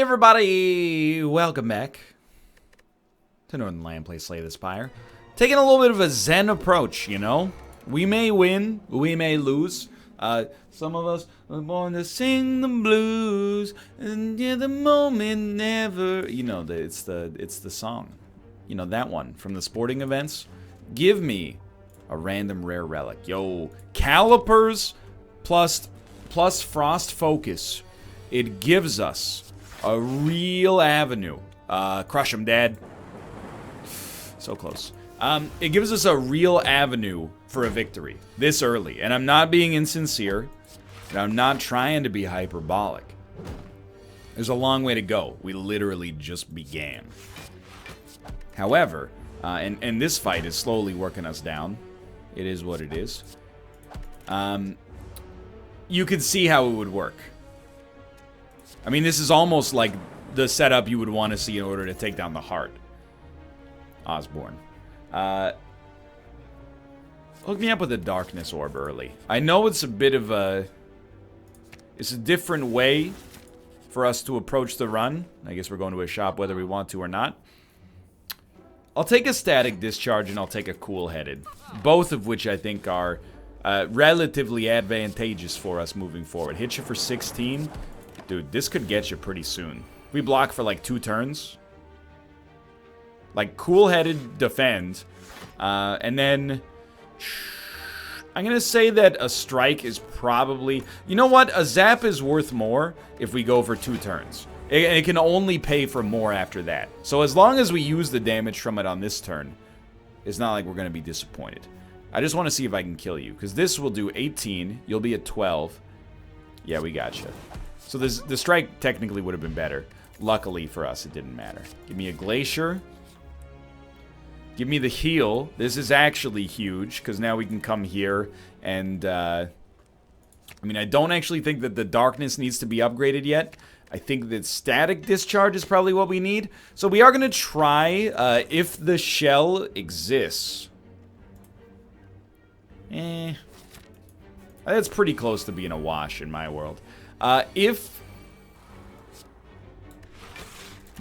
Hey everybody, welcome back to Northernlion play Slay the Spire. Taking a little bit of a zen approach, you know? We may win, we may lose. Some of us were born to sing the blues, and yeah, the moment never... You know, it's the song. You know, that one from the sporting events. Give me a random rare relic. Yo, calipers plus frost focus. It gives us a real avenue. Crush him, Dad. So close. It gives us a real avenue for a victory this early. And I'm not being insincere. And I'm not trying to be hyperbolic. There's a long way to go. We literally just began. However, and this fight is slowly working us down. It is what it is. You could see how it would work. I mean, this is almost like the setup you would want to see in order to take down the heart. Osborne. Hook me up with a darkness orb early. I know it's a bit of a... It's a different way for us to approach the run. I guess we're going to a shop whether we want to or not. I'll take a static discharge and I'll take a cool-headed. Both of which I think are relatively advantageous for us moving forward. Hit you for 16. Dude, this could get you pretty soon. We block for like 2 turns. Like, cool-headed defend. And then... I'm going to say that a strike is probably... You know what? A zap is worth more if we go for 2 turns. It can only pay for more after that. So as long as we use the damage from it on this turn, it's not like we're going to be disappointed. I just want to see if I can kill you. Because this will do 18. You'll be at 12. Yeah, we gotcha. So the strike technically would have been better. Luckily for us, it didn't matter. Give me a Glacier. Give me the heal. This is actually huge, because now we can come here and... I mean, I don't actually think that the darkness needs to be upgraded yet. I think that static discharge is probably what we need. So we are going to try if the shell exists. That's pretty close to being a wash in my world. If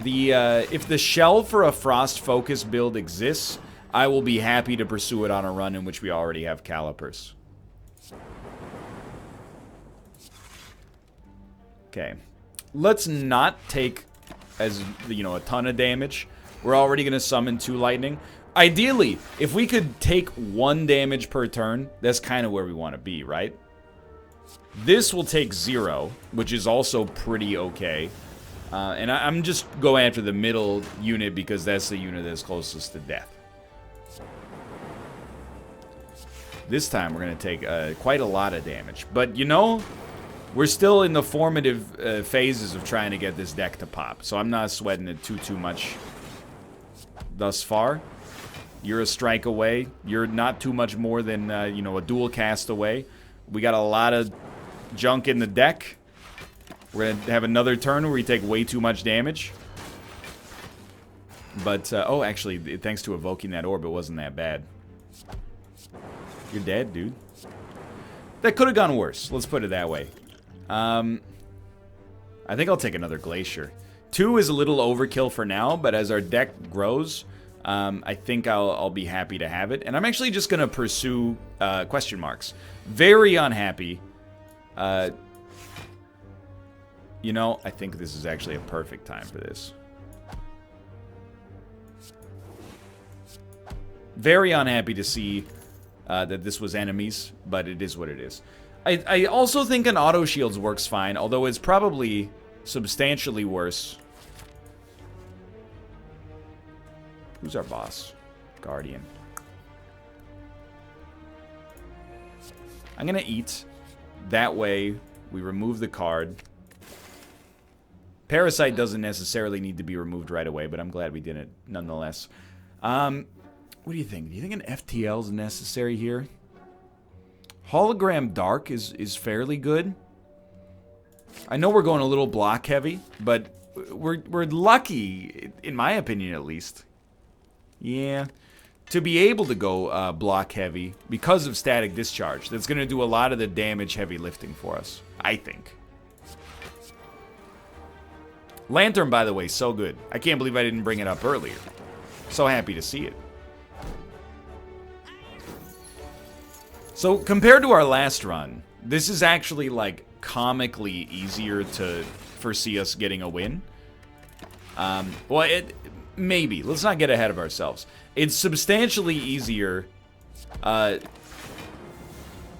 the shell for a frost focus build exists, I will be happy to pursue it on a run in which we already have calipers. Okay. Let's not take, as you know, a ton of damage. We're already going to summon 2 lightning. Ideally, if we could take 1 damage per turn, that's kind of where we want to be, right? This will take 0, which is also pretty okay. And I'm just going after the middle unit because that's the unit that's closest to death. This time we're going to take quite a lot of damage. But, you know, we're still in the formative phases of trying to get this deck to pop. So I'm not sweating it too much thus far. You're a strike away. You're not too much more than, you know, a dual cast away. We got a lot of junk in the deck. We're going to have another turn where we take way too much damage. But, oh, actually, thanks to evoking that orb, it wasn't that bad. You're dead, dude. That could have gone worse. Let's put it that way. I think I'll take another Glacier. 2 is a little overkill for now, but as our deck grows, I think I'll be happy to have it. And I'm actually just going to pursue question marks. Very unhappy. You know, I think this is actually a perfect time for this. Very unhappy to see that this was enemies, but it is what it is. I also think an auto shields works fine, although it's probably substantially worse. Who's our boss? Guardian. I'm gonna eat. That way, we remove the card. Parasite doesn't necessarily need to be removed right away, but I'm glad we did it nonetheless. What do you think? Do you think an FTL is necessary here? Hologram Dark is fairly good. I know we're going a little block heavy, but we're lucky, in my opinion at least. Yeah. To be able to go block heavy because of static discharge. That's going to do a lot of the damage heavy lifting for us, I think. Lantern, by the way, so good. I can't believe I didn't bring it up earlier. So happy to see it. So, compared to our last run, this is actually, like, comically easier to foresee us getting a win. Well, maybe. Let's not get ahead of ourselves. It's substantially easier to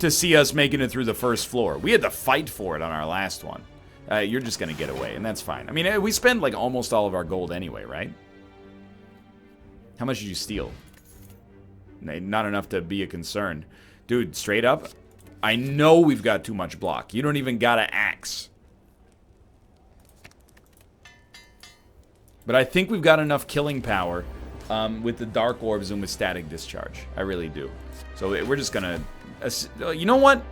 see us making it through the first floor. We had to fight for it on our last one. You're just going to get away, and that's fine. I mean, we spend, like, almost all of our gold anyway, right? How much did you steal? Not enough to be a concern. Dude, straight up, I know we've got too much block. You don't even got an axe. But I think we've got enough killing power with the Dark Orbs and with Static Discharge. I really do. So we're just gonna... you know what?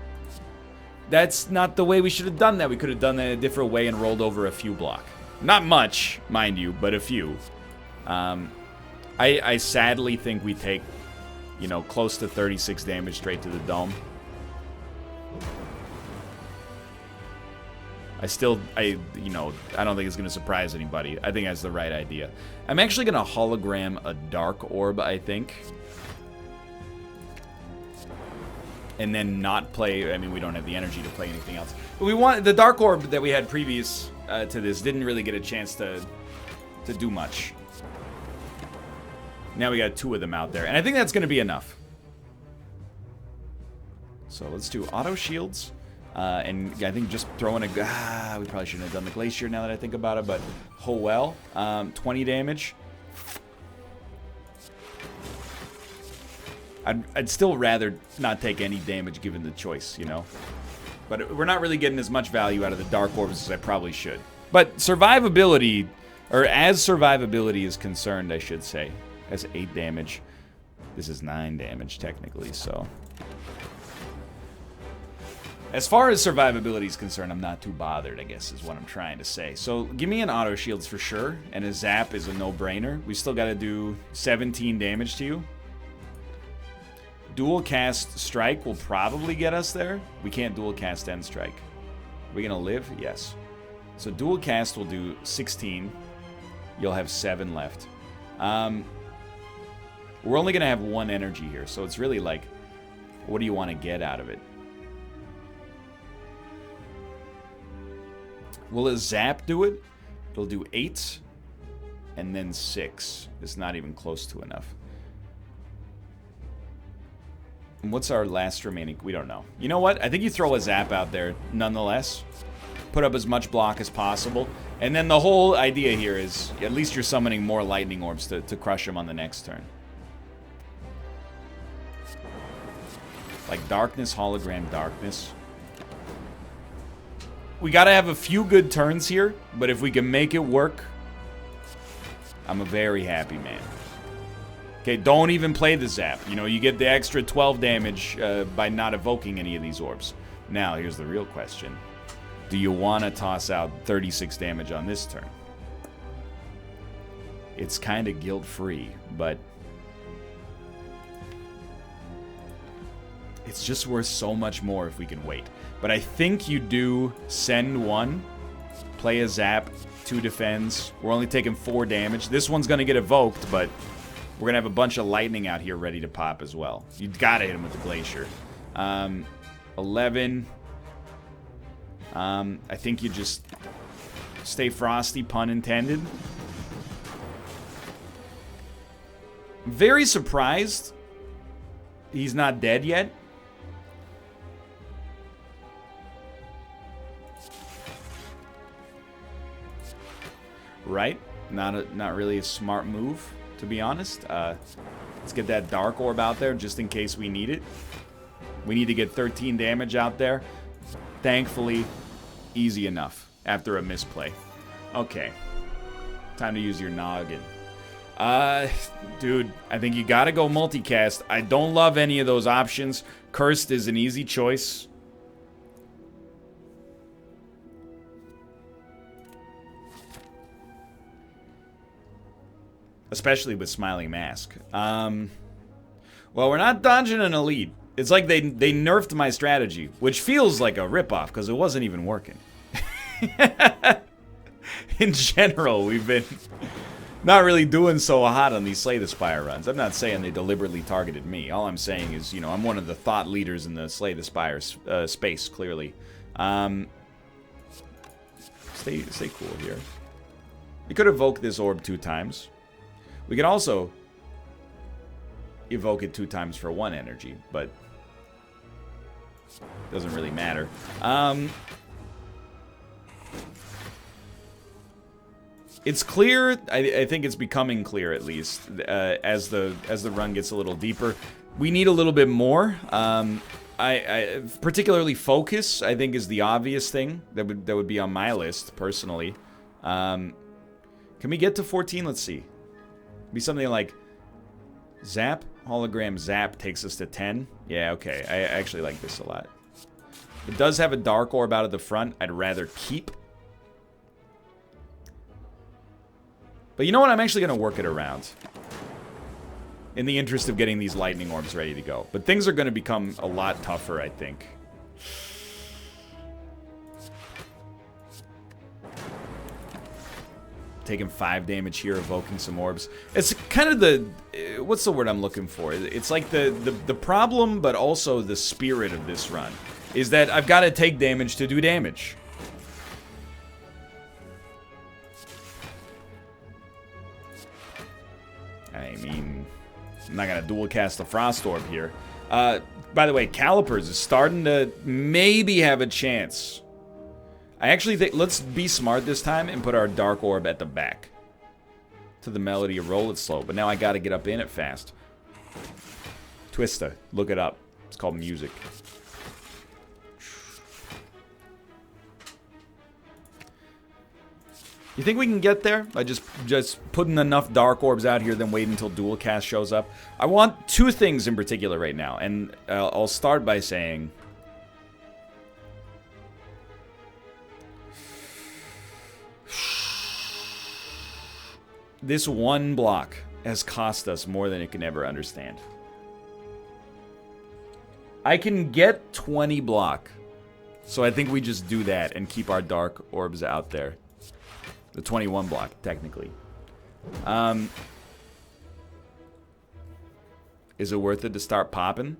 That's not the way we should have done that. We could have done that a different way and rolled over a few block. Not much, mind you, but a few. I sadly think we take, you know, close to 36 damage straight to the dome. You know, I don't think it's going to surprise anybody. I think that's the right idea. I'm actually going to hologram a Dark Orb, I think. And then not play, I mean, we don't have the energy to play anything else. But we want, the Dark Orb that we had previous to this didn't really get a chance to do much. Now we got 2 of them out there. And I think that's going to be enough. So let's do auto shields. And I think just throwing a... we probably shouldn't have done the glacier now that I think about it, but oh well. 20 damage. I'd still rather not take any damage given the choice, you know? But we're not really getting as much value out of the Dark Orbs as I probably should. But survivability, or as survivability is concerned, I should say. That's 8 damage. This is 9 damage, technically, so... As far as survivability is concerned, I'm not too bothered, I guess, is what I'm trying to say. So, give me an auto shields for sure, and a zap is a no-brainer. We still gotta do 17 damage to you. Dual cast strike will probably get us there. We can't dual cast end strike. Are we gonna live? Yes. So, dual cast will do 16. You'll have 7 left. We're only gonna have 1 energy here, so it's really like, what do you want to get out of it? Will a zap do it? It'll do 8, and then 6. It's not even close to enough. And what's our last remaining? We don't know. You know what? I think you throw a zap out there nonetheless. Put up as much block as possible. And then the whole idea here is, at least you're summoning more lightning orbs to crush them on the next turn. Like darkness, hologram, darkness. We gotta have a few good turns here, but if we can make it work, I'm a very happy man. Okay, don't even play the zap. You know, you get the extra 12 damage by not evoking any of these orbs. Now, here's the real question. Do you want to toss out 36 damage on this turn? It's kind of guilt-free, but... it's just worth so much more if we can wait. But I think you do send 1, play a zap, 2 defends. We're only taking 4 damage. This one's going to get evoked, but we're going to have a bunch of lightning out here ready to pop as well. You got to hit him with the glacier. 11. I think you just stay frosty, pun intended. Very surprised he's not dead yet. Right? Not really a smart move, to be honest. Let's get that Dark Orb out there just in case we need it. We need to get 13 damage out there. Thankfully, easy enough after a misplay. Okay. Time to use your noggin. Dude, I think you gotta go multicast. I don't love any of those options. Cursed is an easy choice. Especially with Smiling Mask. Well, we're not dodging an elite. It's like they nerfed my strategy, which feels like a ripoff because it wasn't even working. in general, we've been not really doing so hot on these Slay the Spire runs. I'm not saying they deliberately targeted me. All I'm saying is, you know, I'm one of the thought leaders in the Slay the Spire space, clearly. Stay cool here. We could evoke this orb 2 times. We could also evoke it 2 times for 1 energy, but doesn't really matter. It's clear. I think it's becoming clear, at least, as the run gets a little deeper. We need a little bit more. I particularly focus, I think, is the obvious thing that would be on my list personally. Can we get to 14? Let's see. Be something like Zap, hologram Zap takes us to 10. Yeah, okay. I actually like this a lot. It does have a dark orb out of the front. I'd rather keep. But you know what? I'm actually going to work it around. In the interest of getting these lightning orbs ready to go. But things are going to become a lot tougher, I think. Taking 5 damage here, evoking some orbs. It's kind of the... what's the word I'm looking for? It's like the problem, but also the spirit of this run. Is that I've got to take damage to do damage. I mean, I'm not going to dual cast the Frost Orb here. By the way, Calipers is starting to maybe have a chance. I actually think, let's be smart this time and put our Dark Orb at the back. To the melody of Roll It Slow. But now I got to get up in it fast. Twista, look it up. It's called music. You think we can get there by just putting enough Dark Orbs out here, then wait until Dual Cast shows up? I want 2 things in particular right now, and I'll start by saying... This 1 block has cost us more than it can ever understand. I can get 20 block, so I think we just do that and keep our Dark Orbs out there. The 21 block, technically. Is it worth it to start popping?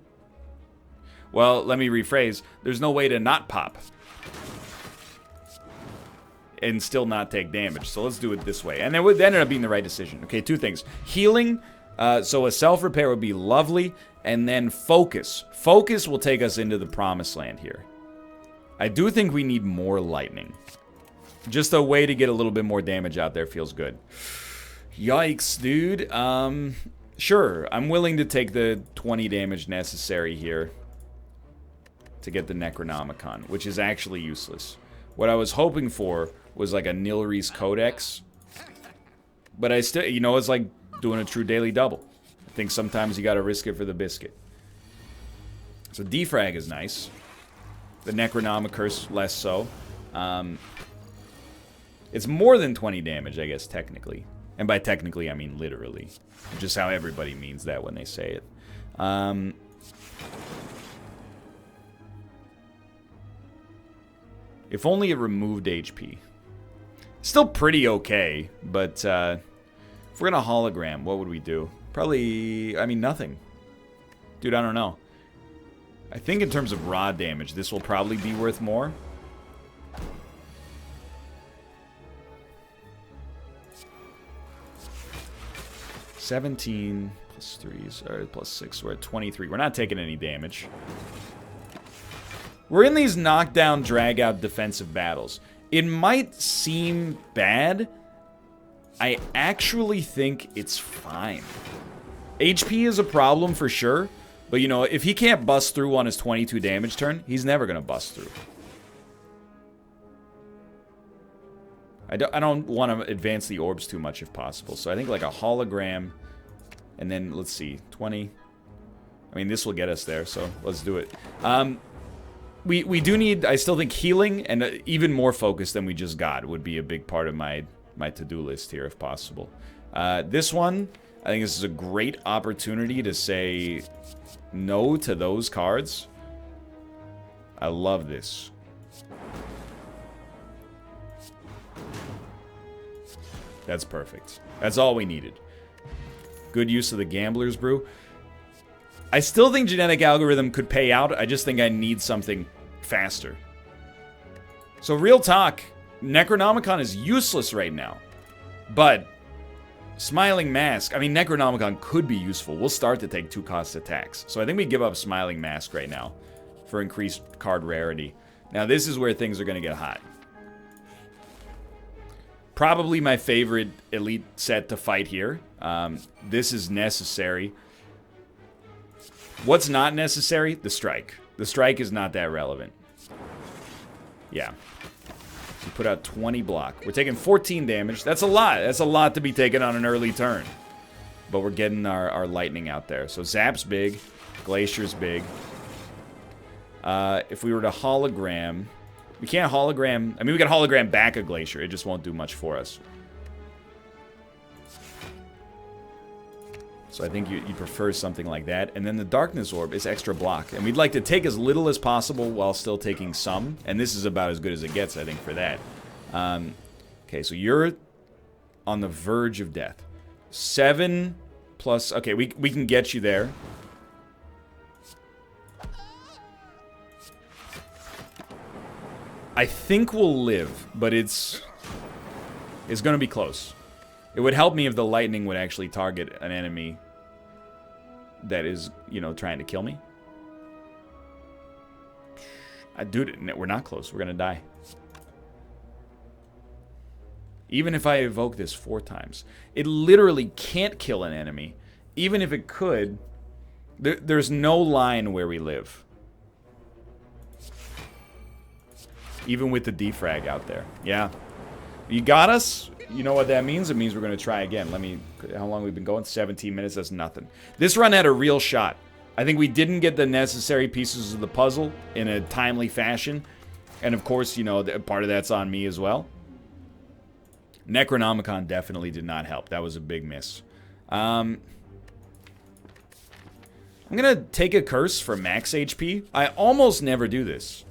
Well, let me rephrase. There's no way to not pop. And still not take damage. So let's do it this way. And it would ended up being the right decision. Okay, 2 things. Healing. So a self-repair would be lovely. And then focus. Focus will take us into the promised land here. I do think we need more lightning. Just a way to get a little bit more damage out there feels good. Yikes, dude. Sure, I'm willing to take the 20 damage necessary here to get the Necronomicon, which is actually useless. What I was hoping for was like a Nilri's Codex. But I still, you know, it's like doing a true daily double. I think sometimes you gotta risk it for the biscuit. So defrag is nice. The Necronomicon less so. It's more than 20 damage, I guess, technically. And by technically, I mean literally. Just how everybody means that when they say it. If only it removed HP. Still pretty okay, but if we're gonna hologram, what would we do? Probably, I mean, nothing. Dude, I don't know. I think in terms of raw damage, this will probably be worth more. $17 plus 3, or plus 6, we're at 23. We're not taking any damage. We're in these knockdown, drag-out defensive battles. It might seem bad. I actually think it's fine. HP is a problem for sure, but you know, if he can't bust through on his 22 damage turn, he's never gonna bust through. I don't want to advance the orbs too much if possible, so I think like a hologram, and then let's see, 20. I mean, this will get us there, so let's do it. We do need, I still think, healing and even more focus than we just got would be a big part of my to-do list here if possible. This one, I think this is a great opportunity to say no to those cards. I love this. That's perfect. That's all we needed. Good use of the Gambler's Brew. I still think Genetic Algorithm could pay out. I just think I need something faster. So real talk, Necronomicon is useless right now. But Smiling Mask, I mean, Necronomicon could be useful. We'll start to take 2-cost attacks. So I think we give up Smiling Mask right now for increased card rarity. Now this is where things are going to get hot. Probably my favorite elite set to fight here. This is necessary. What's not necessary? The strike. The strike is not that relevant. Yeah. We put out 20 block. We're taking 14 damage. That's a lot. That's a lot to be taken on an early turn. But we're getting our lightning out there. So Zap's big. Glacier's big. If we were to hologram... We can't hologram... I mean, we can hologram back a Glacier. It just won't do much for us. So I think you prefer something like that. And then the Darkness Orb is extra block. And we'd like to take as little as possible while still taking some. And this is about as good as it gets, I think, for that. Okay, so you're on the verge of death. 7 plus... Okay, we can get you there. I think we'll live, but it's going to be close. It would help me if the lightning would actually target an enemy that is, you know, trying to kill me. Dude, we're not close. We're going to die. Even if I evoke this 4 times. It literally can't kill an enemy. Even if it could, there's no line where we live. Even with the defrag out there. Yeah. You got us? You know what that means? It means we're going to try again. How long have we been going? 17 minutes, that's nothing. This run had a real shot. I think we didn't get the necessary pieces of the puzzle in a timely fashion. And of course, you know, part of that's on me as well. Necronomicon definitely did not help. That was a big miss. I'm going to take a curse for max HP. I almost never do this.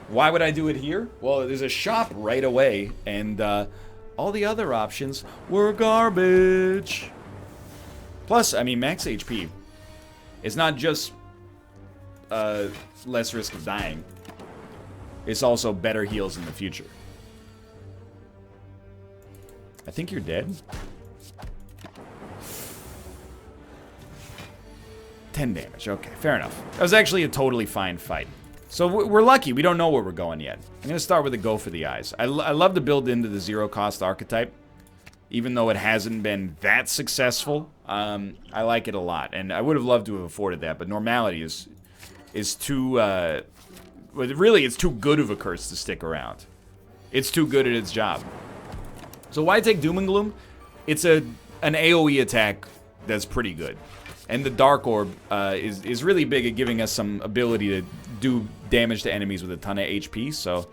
Why would I do it here? Well, there's a shop right away, and all the other options were garbage. Plus, I mean, max HP. It's not just less risk of dying. It's also better heals in the future. I think you're dead. 10 damage. Okay, fair enough. That was actually a totally fine fight. So we're lucky. We don't know where we're going yet. I'm going to start with a go for the eyes. I love to build into the 0-cost archetype. Even though it hasn't been that successful, I like it a lot. And I would have loved to have afforded that, but normality is too... well, really, it's too good of a curse to stick around. It's too good at its job. So why take Doom and Gloom? It's an AoE attack that's pretty good. And the Dark Orb is really big at giving us some ability to do damage to enemies with a ton of HP. So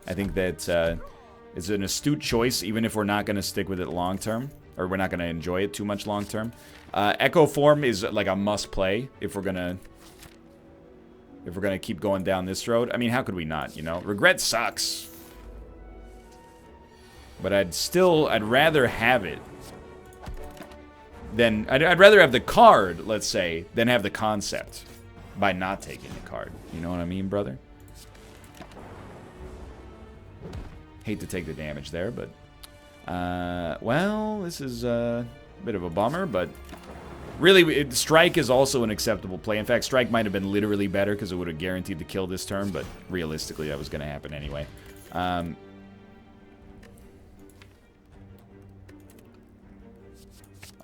I think that is an astute choice, even if we're not going to stick with it long term, or we're not going to enjoy it too much long term. Echo Form is like a must play if we're gonna keep going down this road. I mean, how could we not? You know, Regret sucks, but I'd rather have it. Then I'd rather have the card, let's say, than have the concept by not taking the card. You know what I mean, brother? Hate to take the damage there, but... well, this is a bit of a bummer, but... Really, Strike is also an acceptable play. In fact, Strike might have been literally better because it would have guaranteed to kill this turn, but realistically, that was going to happen anyway. I'll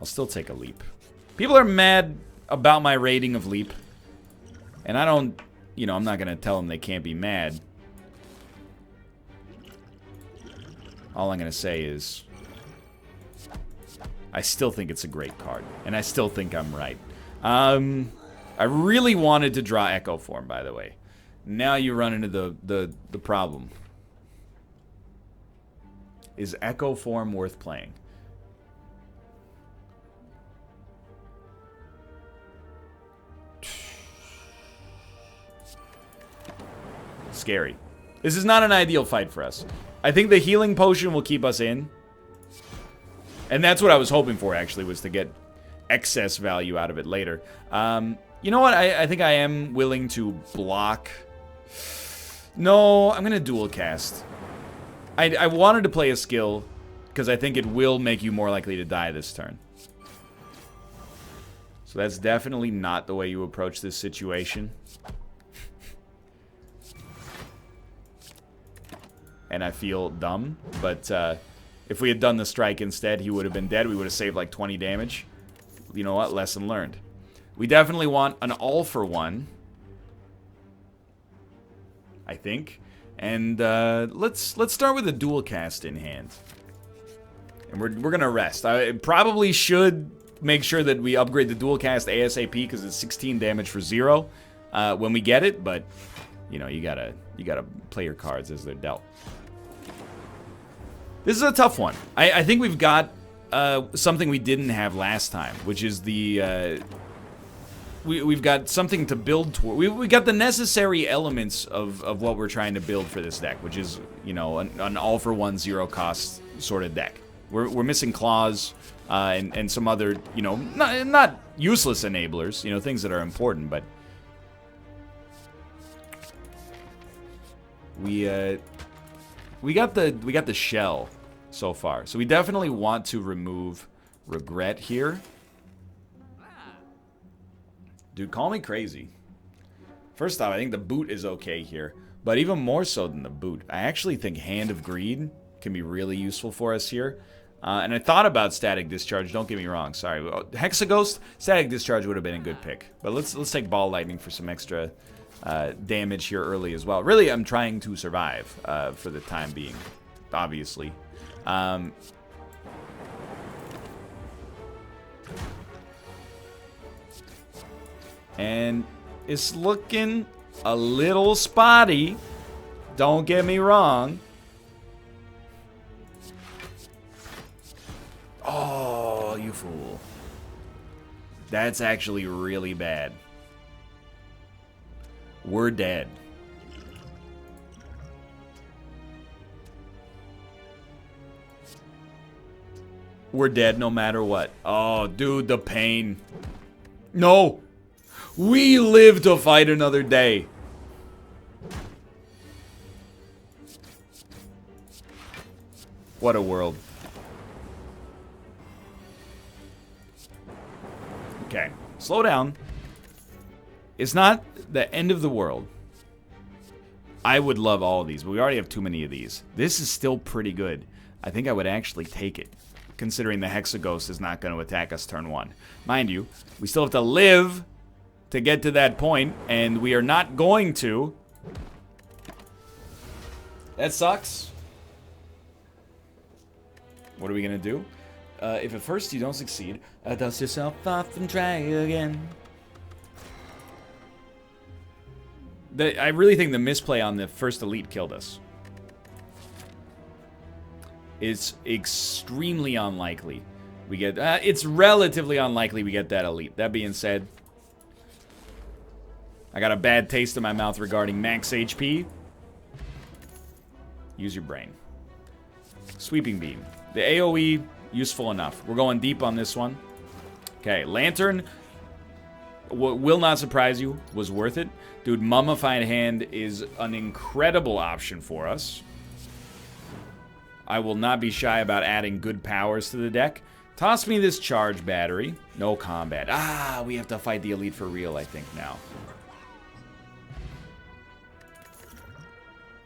still take a leap. People are mad about my rating of leap. And I don't, you know, I'm not going to tell them they can't be mad. All I'm going to say is I still think it's a great card. And I still think I'm right. I really wanted to draw Echo Form, by the way. Now you run into the problem. Is Echo Form worth playing? Scary. This is not an ideal fight for us. I think the healing potion will keep us in. And that's what I was hoping for, actually, was to get excess value out of it later. You know what? I think I am willing to block. No, I'm going to dual cast. I wanted to play a skill because I think it will make you more likely to die this turn. So that's definitely not the way you approach this situation. And I feel dumb, but if we had done the strike instead, he would have been dead. We would have saved like 20 damage. You know what? Lesson learned. We definitely want an all-for-one, I think. And let's start with a dual cast in hand. And we're gonna rest. I probably should make sure that we upgrade the dual cast ASAP because it's 16 damage for 0 when we get it. But you know, you gotta play your cards as they're dealt. This is a tough one. I think we've got something we didn't have last time, which is the we've got something to build toward. We got the necessary elements of what we're trying to build for this deck, which is, you know, an all-for-one 0-cost sort of deck. We're missing claws and some other, you know, not useless enablers, you know, things that are important, but we got the shell so far. So we definitely want to remove regret here. Dude, call me crazy. First off, I think the boot is okay here. But even more so than the boot, I actually think Hand of Greed can be really useful for us here. And I thought about Static Discharge, don't get me wrong, sorry. Hexaghost, Static Discharge would have been a good pick. But let's take Ball Lightning for some extra damage here early as well. Really, I'm trying to survive for the time being, obviously. And it's looking a little spotty. Don't get me wrong. Oh, you fool. That's actually really bad. We're dead. We're dead no matter what. Oh, dude, the pain. No! We live to fight another day. What a world. Okay, slow down. It's not the end of the world. I would love all of these, but we already have too many of these. This is still pretty good. I think I would actually take it, considering the Hexaghost is not going to attack us turn 1. Mind you, we still have to live to get to that point, and we are not going to. That sucks. What are we going to do? If at first you don't succeed, dust yourself off and try again. I really think the misplay on the first elite killed us. It's extremely unlikely we get... it's relatively unlikely we get that elite. That being said, I got a bad taste in my mouth regarding max HP. Use your brain. Sweeping Beam. The AoE, useful enough. We're going deep on this one. Okay, Lantern, will not surprise you, was worth it. Dude, Mummified Hand is an incredible option for us. I will not be shy about adding good powers to the deck. Toss me this Charge Battery. No combat. Ah, we have to fight the elite for real, I think, now.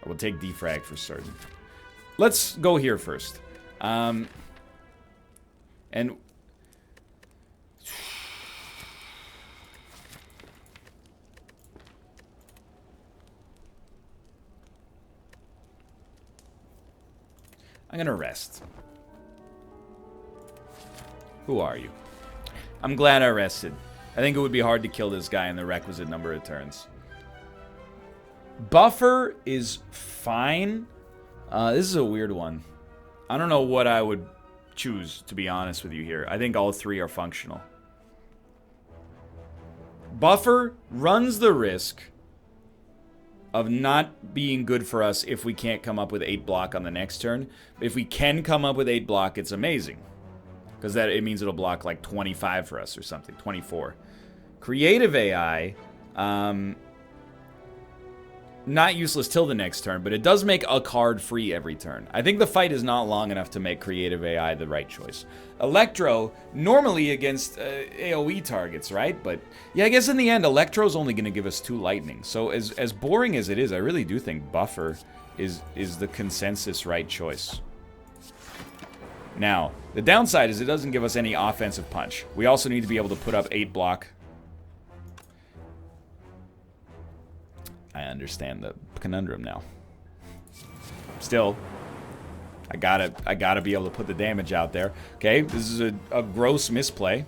I will take Defrag for certain. Let's go here first. And I'm gonna rest. Who are you? I'm glad I rested. I think it would be hard to kill this guy in the requisite number of turns. Buffer is fine. This is a weird one. I don't know what I would choose, to be honest with you here. I think all three are functional. Buffer runs the risk of not being good for us if we can't come up with 8 block on the next turn. If we can come up with 8 block, it's amazing. Because it means it'll block like 25 for us or something, 24. Creative AI, not useless till the next turn, but it does make a card free every turn. I think the fight is not long enough to make creative AI the right choice. Electro, normally against AoE targets, right? But yeah, I guess in the end, Electro's only going to give us 2 lightning. So as boring as it is, I really do think Buffer is the consensus right choice. Now, the downside is it doesn't give us any offensive punch. We also need to be able to put up 8 block. I understand the conundrum now. Still, I gotta be able to put the damage out there. Okay, this is a gross misplay.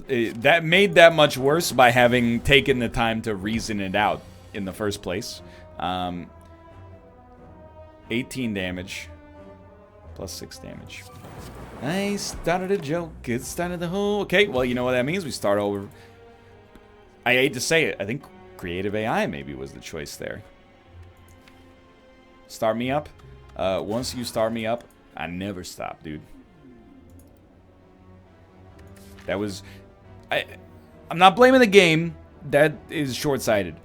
That made that much worse by having taken the time to reason it out in the first place. 18 damage. Plus 6 damage. I started a joke. It started the whole... Okay, well, you know what that means. We start over... I hate to say it. I think creative AI maybe was the choice there. Start me up. Once you start me up, I never stop, dude. That was... I'm not blaming the game. That is short-sighted.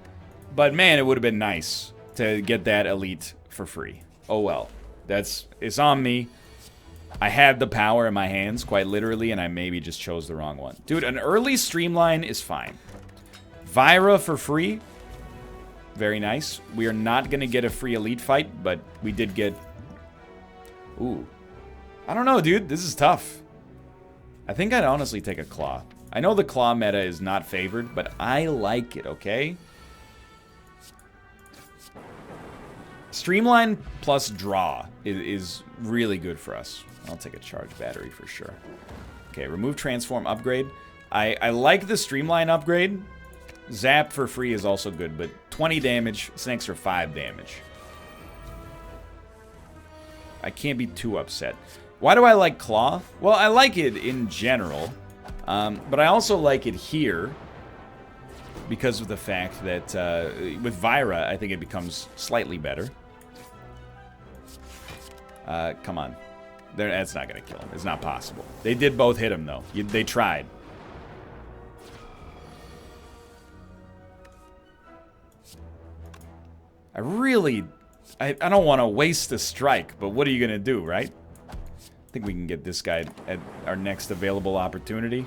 But man, it would have been nice to get that elite for free. Oh well. It's on me. I had the power in my hands, quite literally, and I maybe just chose the wrong one. Dude, an early streamline is fine. Vyra for free. Very nice. We are not going to get a free elite fight, but we did get... Ooh. I don't know, dude. This is tough. I think I'd honestly take a claw. I know the claw meta is not favored, but I like it, okay? Streamline plus draw is really good for us. I'll take a charge battery for sure. Okay, remove transform upgrade. I like the streamline upgrade. Zap for free is also good, but 20 damage, it's an extra 5 damage. I can't be too upset. Why do I like Claw? Well, I like it in general, but I also like it here because of the fact that with Vyra, I think it becomes slightly better. Come on. That's not going to kill him. It's not possible. They did both hit him, though. They tried. I don't want to waste a strike, but what are you going to do, right? I think we can get this guy at our next available opportunity.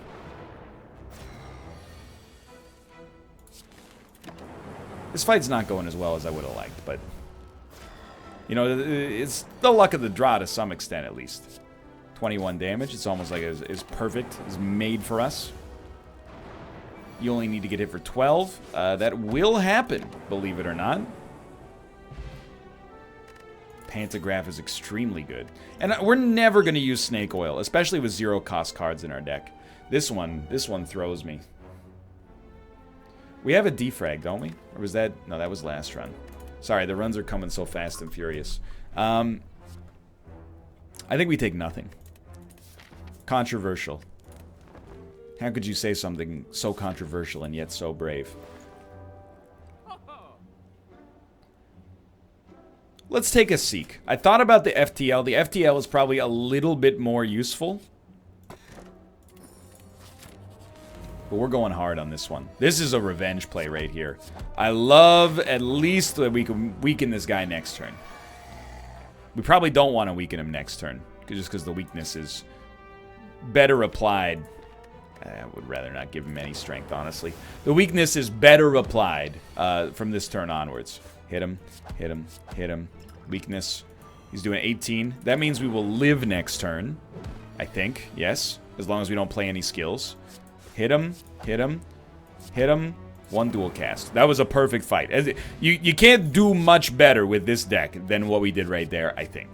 This fight's not going as well as I would have liked, but... You know, it's the luck of the draw to some extent, at least. 21 damage. It's almost like it's perfect. It's made for us. You only need to get hit for 12. That will happen, believe it or not. Pantograph is extremely good. And we're never going to use Snake Oil, especially with 0-cost cards in our deck. This one throws me. We have a defrag, don't we? Or was that... No, that was last run. Sorry, the runs are coming so fast and furious. I think we take nothing. Controversial. How could you say something so controversial and yet so brave? Let's take a Seek. I thought about the FTL. The FTL is probably a little bit more useful. But we're going hard on this one. This is a revenge play right here. I love at least that we can weaken this guy next turn. We probably don't want to weaken him next turn. Just because the weakness is better applied. I would rather not give him any strength, honestly. The weakness is better applied from this turn onwards. Hit him, hit him, hit him. Weakness. He's doing 18. That means we will live next turn. I think, yes. As long as we don't play any skills. Hit him, hit him, hit him. One dual cast. That was a perfect fight. You can't do much better with this deck than what we did right there, I think.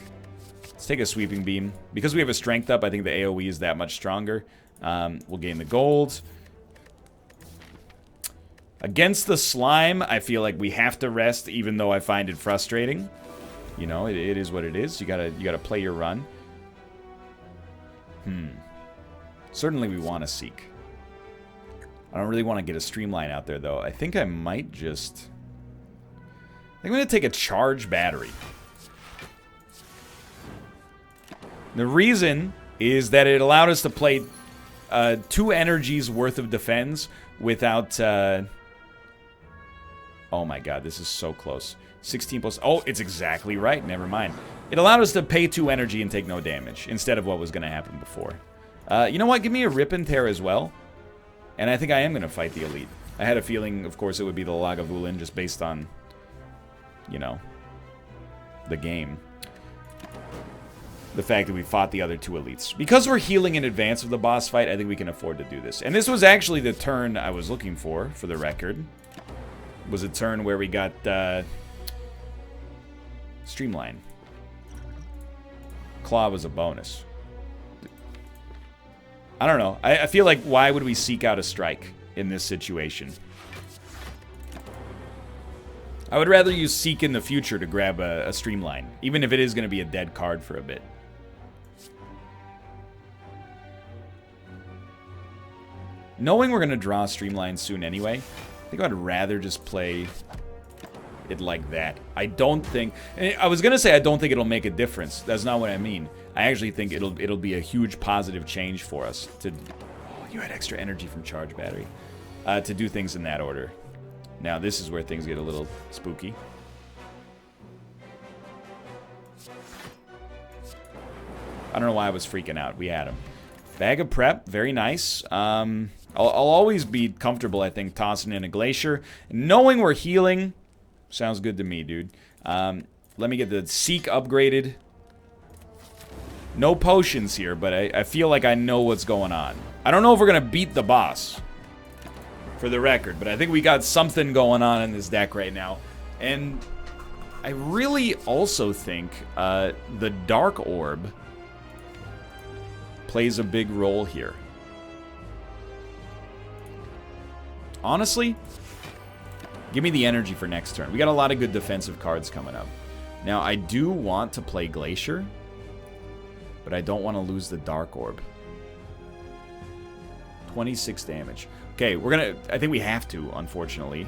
Let's take a sweeping beam. Because we have a strength up, I think the AoE is that much stronger. We'll gain the gold. Against the slime, I feel like we have to rest, even though I find it frustrating. You know, it is what it is. You gotta play your run. Certainly we want to Seek. I don't really want to get a streamline out there, though. I think I might just... I'm going to take a charge battery. The reason is that it allowed us to play 2 energies worth of defense without... oh my god, this is so close. 16 plus... Oh, it's exactly right. Never mind. It allowed us to pay 2 energy and take no damage instead of what was going to happen before. You know what? Give me a Rip and Tear as well. And I think I am going to fight the Elite. I had a feeling, of course, it would be the Lagavulin just based on, you know, the game. The fact that we fought the other 2 Elites. Because we're healing in advance of the boss fight, I think we can afford to do this. And this was actually the turn I was looking for the record. It was a turn where we got Streamline. Claw was a bonus. I don't know. I feel like, why would we seek out a strike in this situation? I would rather use Seek in the future to grab a Streamline, even if it is going to be a dead card for a bit. Knowing we're going to draw Streamline soon anyway, I think I'd rather just play it like that. I don't think... I was going to say I don't think it'll make a difference. That's not what I mean. I actually think it'll be a huge positive change for us to... Oh, you had extra energy from charge battery. To do things in that order. Now, this is where things get a little spooky. I don't know why I was freaking out. We had him. Bag of Prep. Very nice. I'll always be comfortable, I think, tossing in a Glacier. Knowing we're healing... Sounds good to me, dude. Let me get the Seek upgraded. No potions here, but I feel like I know what's going on. I don't know if we're going to beat the boss, for the record, but I think we got something going on in this deck right now. And I really also think the Dark Orb plays a big role here. Honestly, give me the energy for next turn. We got a lot of good defensive cards coming up. Now, I do want to play Glacier, but I don't want to lose the Dark Orb. 26 damage. Okay, we're gonna... I think we have to, unfortunately.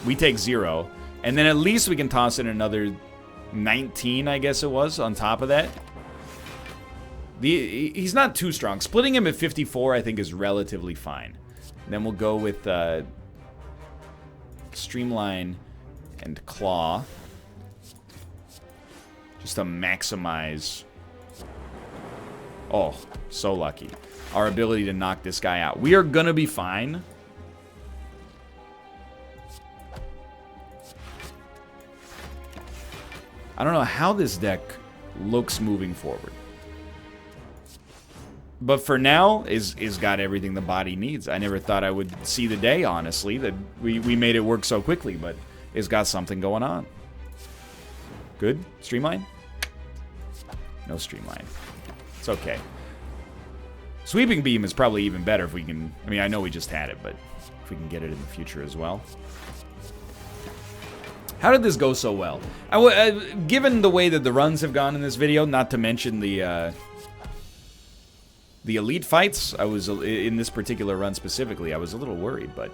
We take 0. And then at least we can toss in another 19, I guess it was, on top of that. He's not too strong. Splitting him at 54, I think, is relatively fine. Then we'll go with Streamline and Claw. Just to maximize... Oh, so lucky. Our ability to knock this guy out. We are gonna be fine. I don't know how this deck looks moving forward. But for now, is got everything the body needs. I never thought I would see the day, honestly, that we made it work so quickly, but it's got something going on. Good? Streamline? No Streamline. It's okay. Sweeping Beam is probably even better if we can... I mean, I know we just had it, but if we can get it in the future as well. How did this go so well? Given the way that the runs have gone in this video, not to mention the Elite fights, I was, in this particular run specifically, I was a little worried, but...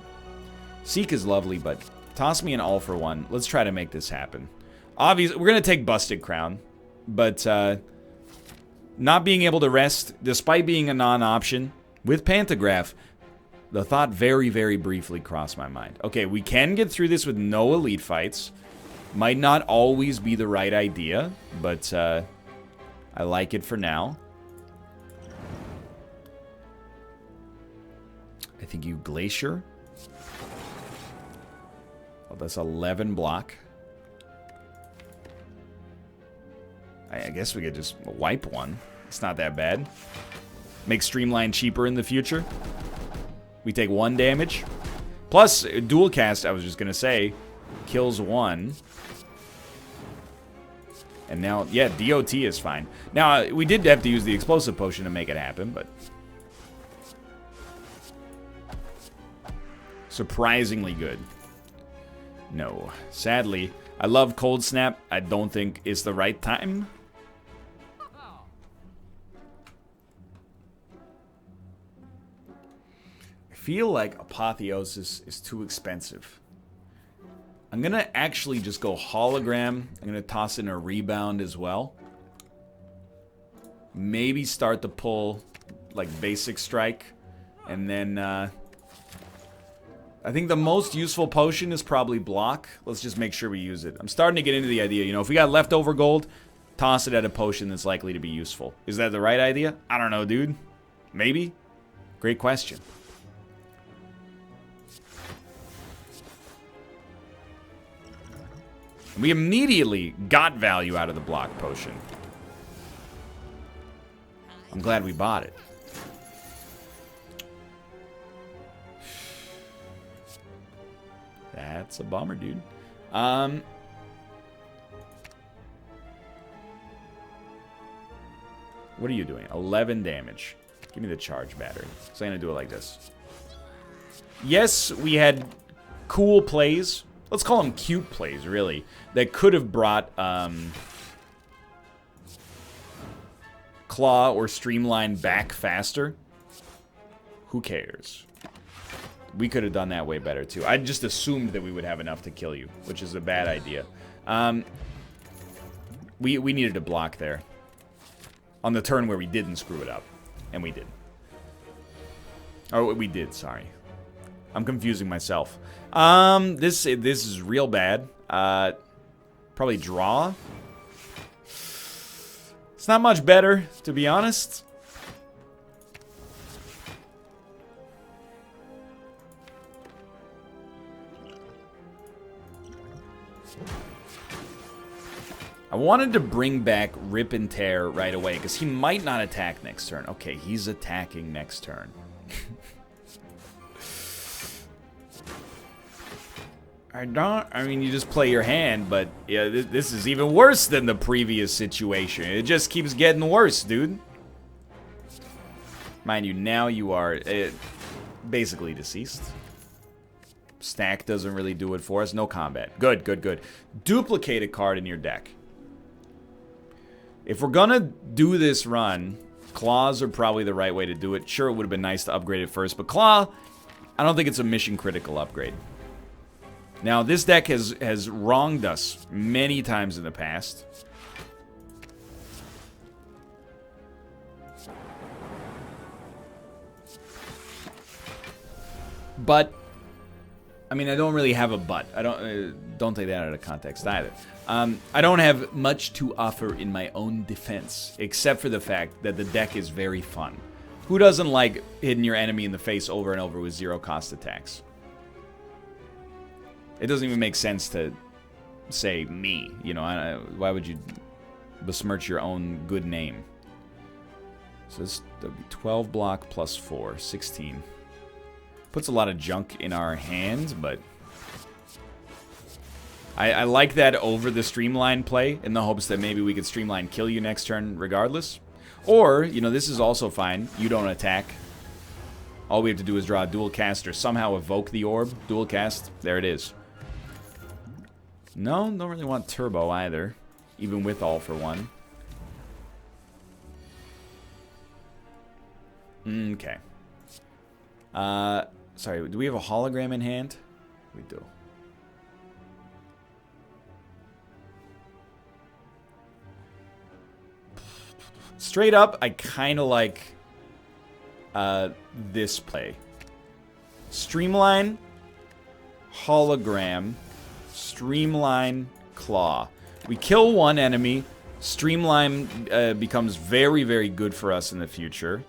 Seek is lovely, but toss me an all for one. Let's try to make this happen. Obviously, we're going to take Busted Crown, but not being able to rest, despite being a non-option, with Pantograph, the thought very, very briefly crossed my mind. Okay, we can get through this with no Elite fights. Might not always be the right idea, but I like it for now. I think you Glacier. Oh, that's 11 block. I guess we could just wipe one. It's not that bad. Make Streamline cheaper in the future. We take 1 damage. Plus, dual cast, I was just going to say, kills 1. And now, yeah, DOT is fine. Now, we did have to use the Explosive Potion to make it happen, but... surprisingly good. No. Sadly, I love Cold Snap. I don't think it's the right time. I feel like Apotheosis is too expensive. I'm going to actually just go hologram. I'm going to toss in a rebound as well. Maybe start to pull like basic strike. And then I think the most useful potion is probably block. Let's just make sure we use it. I'm starting to get into the idea, you know, if we got leftover gold, toss it at a potion that's likely to be useful. Is that the right idea? I don't know, dude. Maybe? Great question. We immediately got value out of the block potion. I'm glad we bought it. That's a bummer, dude. What are you doing? 11 damage. Give me the charge battery. So I'm going to do it like this. Yes, we had cool plays. Let's call them cute plays, really. That could have brought Claw or Streamline back faster. Who cares? We could have done that way better, too. I just assumed that we would have enough to kill you, which is a bad idea. We needed to block there. On the turn where we didn't screw it up. And we did. Oh, we did, sorry. I'm confusing myself. This is real bad. Probably draw. It's not much better, to be honest. I wanted to bring back Rip and Tear right away, because he might not attack next turn. Okay, he's attacking next turn. I mean, you just play your hand, but yeah, this is even worse than the previous situation. It just keeps getting worse, dude. Mind you, now you are basically deceased. Stack doesn't really do it for us. No combat. Good, good, good. Duplicate a card in your deck. If we're gonna do this run, Claws are probably the right way to do it. Sure, it would have been nice to upgrade it first, but Claw, I don't think it's a mission-critical upgrade. Now, this deck has wronged us many times in the past. But, I mean, I don't really have a but. I don't take that out of context either. I don't have much to offer in my own defense, except for the fact that the deck is very fun. Who doesn't like hitting your enemy in the face over and over with zero-cost attacks? It doesn't even make sense to say me, you know. Why would you besmirch your own good name? So this would be 12 block plus 4, 16. Puts a lot of junk in our hands, but I like that over the Streamline play in the hopes that maybe we could Streamline kill you next turn regardless. Or, you know, this is also fine. You don't attack. All we have to do is draw a dual cast or somehow evoke the orb. Dual cast. There it is. No, don't really want turbo either. Even with all for one. Okay. Sorry, do we have a hologram in hand? We do. Straight up, I kind of like this play. Streamline, hologram, Streamline, Claw. We kill one enemy. Streamline becomes very, very good for us in the future.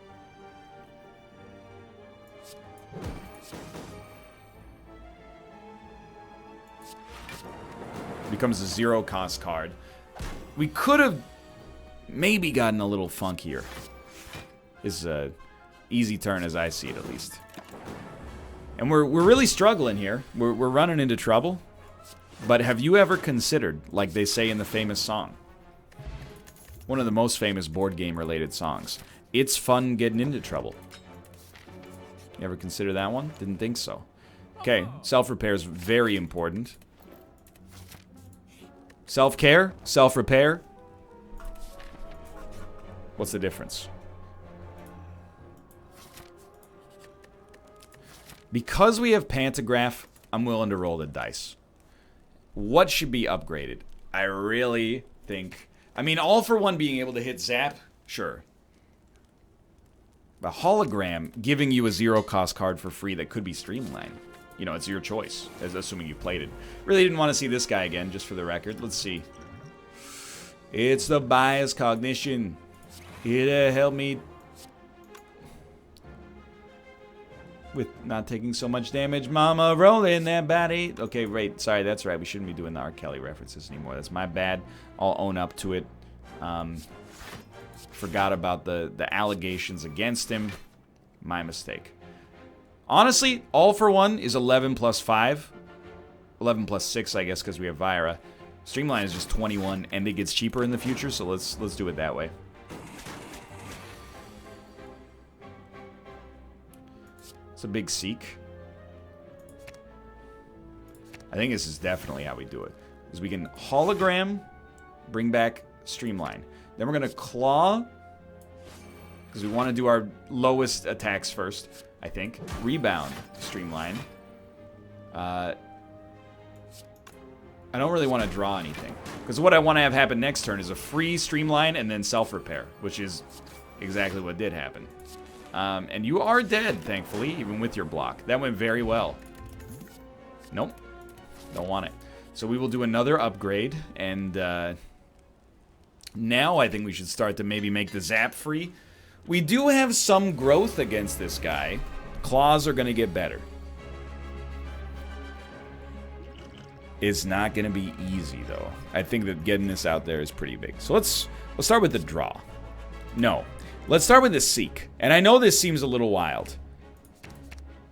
Becomes a zero-cost card. We could have maybe gotten a little funkier. Is a easy turn as I see it, at least. And we're really struggling here. We're running into trouble. But have you ever considered, like they say in the famous song, one of the most famous board game related songs, it's fun getting into trouble? You ever consider that one? Didn't think so. Okay, self-repair is very important. Self-care, self-repair. What's the difference? Because we have Pantograph, I'm willing to roll the dice. What should be upgraded? I really think... I mean, all for one being able to hit Zap, sure. A hologram giving you a 0-cost card for free that could be Streamline. You know, it's your choice, assuming you played it. Really didn't want to see this guy again, just for the record. Let's see. It's the bias cognition. Here to help me with not taking so much damage. Mama rolling that body. Okay, right. Sorry, that's right. We shouldn't be doing the R. Kelly references anymore. That's my bad. I'll own up to it. Forgot about the allegations against him. My mistake. Honestly, all for one is 11 plus 5. 11 plus 6, I guess, because we have Vyra. Streamline is just 21, and it gets cheaper in the future, so let's do it that way. It's a big seek. I think this is definitely how we do it. Is we can hologram, bring back Streamline. Then we're going to claw, because we want to do our lowest attacks first, I think. Rebound, Streamline. I don't really want to draw anything, because what I want to have happen next turn is a free Streamline and then self-repair, which is exactly what did happen. And you are dead, thankfully, even with your block. That went very well. Nope. Don't want it. So we will do another upgrade, and now I think we should start to maybe make the Zap free. We do have some growth against this guy. Claws are going to get better. It's not going to be easy, though. I think that getting this out there is pretty big. So let's start with the draw. No. Let's start with the seek. And I know this seems a little wild.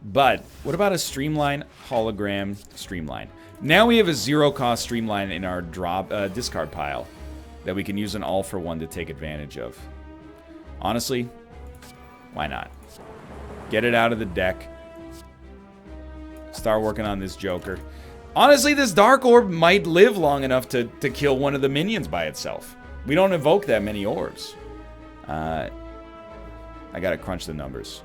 But what about a Streamline, hologram, Streamline? Now we have a 0-cost Streamline in our discard pile that we can use an all-for-one to take advantage of. Honestly, why not? Get it out of the deck. Start working on this Joker. Honestly, this Dark Orb might live long enough to kill one of the minions by itself. We don't evoke that many orbs. I gotta crunch the numbers.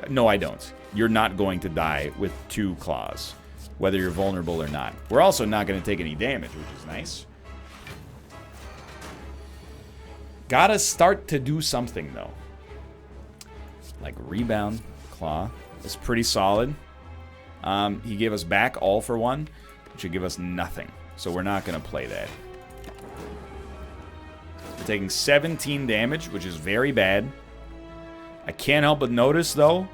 No, I don't. You're not going to die with 2 claws, whether you're vulnerable or not. We're also not going to take any damage, which is nice. Gotta start to do something, though. Like rebound, claw. It's pretty solid. He gave us back all for one, which would give us nothing. So we're not going to play that. We're taking 17 damage, which is very bad. I can't help but notice, though,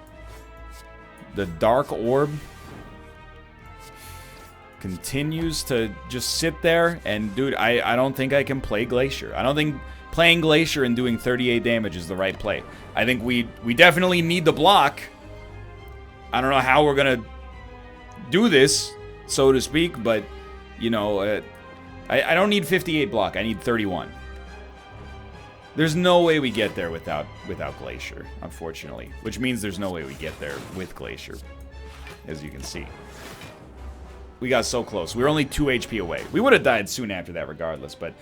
the Dark Orb continues to just sit there. And, dude, I don't think I can play Glacier. I don't think playing Glacier and doing 38 damage is the right play. I think we definitely need the block. I don't know how we're going to do this, so to speak, but, you know, I don't need 58 block. I need 31. There's no way we get there without Glacier, unfortunately. Which means there's no way we get there with Glacier, as you can see. We got so close. We were only 2 HP away. We would have died soon after that regardless, but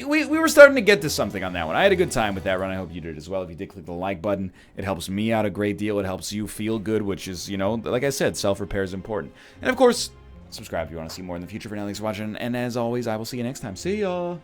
we were starting to get to something on that one. I had a good time with that run. I hope you did as well. If you did, click the like button. It helps me out a great deal. It helps you feel good, which is, you know, like I said, self-repair is important. And, of course, subscribe if you want to see more in the future. For now, thanks for watching, and as always, I will see you next time. See ya!